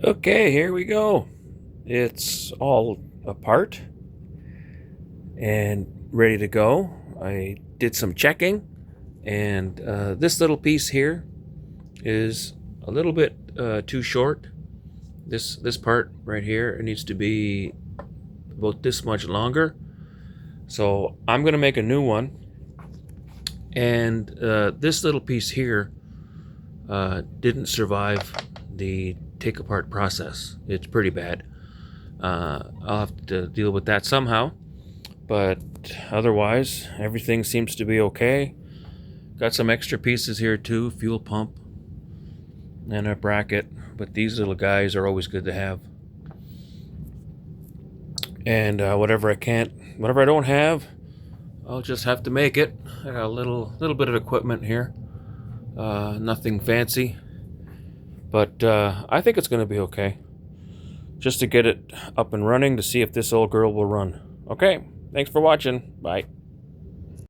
Okay, here we go. It's all apart and ready to go. I did some checking, and this little piece here is a little bit too short. This part right here, it needs to be about this much longer. So I'm gonna make a new one, and this little piece here didn't survive the take apart process. It's pretty bad. I'll have to deal with that somehow, but otherwise everything seems to be okay. Got some extra pieces here too, fuel pump and a bracket, but these little guys are always good to have. And whatever I don't have, I'll just have to make it. I got a little bit of equipment here, nothing fancy, but I think it's going to be okay. Just to get it up and running to see if this old girl will run. Okay, thanks for watching. Bye.